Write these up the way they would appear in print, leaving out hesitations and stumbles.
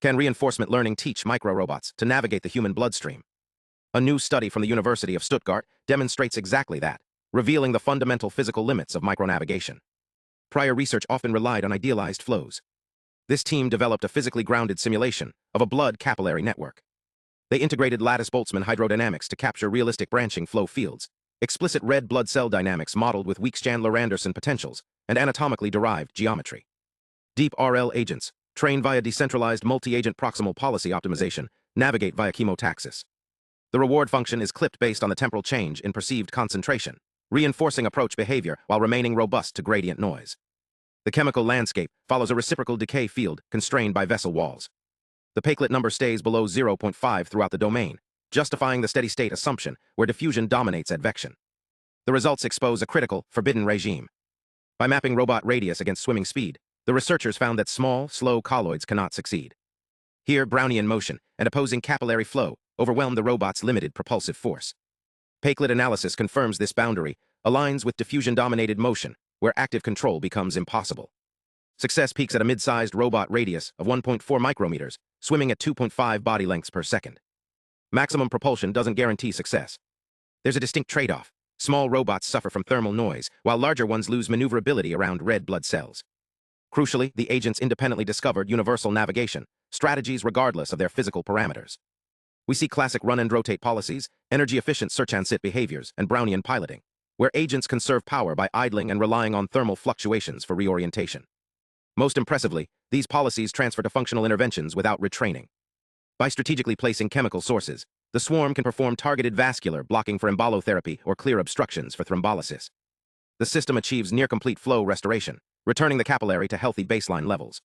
Can reinforcement learning teach microrobots to navigate the human bloodstream? A new study from the University of Stuttgart demonstrates exactly that, revealing the fundamental physical limits of micronavigation. Prior research often relied on idealized flows. This team developed a physically grounded simulation of a blood capillary network. They integrated lattice-Boltzmann hydrodynamics to capture realistic branching flow fields, explicit red blood cell dynamics modeled with Weeks-Chandler-Anderson potentials, and anatomically derived geometry. Deep RL agents, trained via decentralized multi-agent proximal policy optimization, navigate via chemotaxis. The reward function is clipped based on the temporal change in perceived concentration, reinforcing approach behavior while remaining robust to gradient noise. The chemical landscape follows a reciprocal decay field constrained by vessel walls. The Péclet number stays below 0.5 throughout the domain, justifying the steady-state assumption where diffusion dominates advection. The results expose a critical, forbidden regime. By mapping robot radius against swimming speed, the researchers found that small, slow colloids cannot succeed. Here, Brownian motion and opposing capillary flow overwhelm the robot's limited propulsive force. Péclet analysis confirms this boundary aligns with diffusion-dominated motion, where active control becomes impossible. Success peaks at a mid-sized robot radius of 1.4 micrometers, swimming at 2.5 body lengths per second. Maximum propulsion doesn't guarantee success. There's a distinct trade-off. Small robots suffer from thermal noise, while larger ones lose maneuverability around red blood cells. Crucially, the agents independently discovered universal navigation, strategies regardless of their physical parameters. We see classic run-and-rotate policies, energy-efficient search-and-sit behaviors, and Brownian piloting, where agents conserve power by idling and relying on thermal fluctuations for reorientation. Most impressively, these policies transfer to functional interventions without retraining. By strategically placing chemical sources, the swarm can perform targeted vascular blocking for embolotherapy or clear obstructions for thrombolysis. The system achieves near-complete flow restoration, returning the capillary to healthy baseline levels.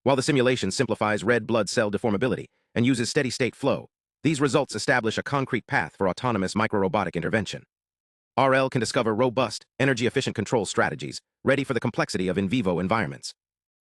While the simulation simplifies red blood cell deformability and uses steady-state flow, these results establish a concrete path for autonomous microrobotic intervention. RL can discover robust, energy-efficient control strategies, ready for the complexity of in vivo environments.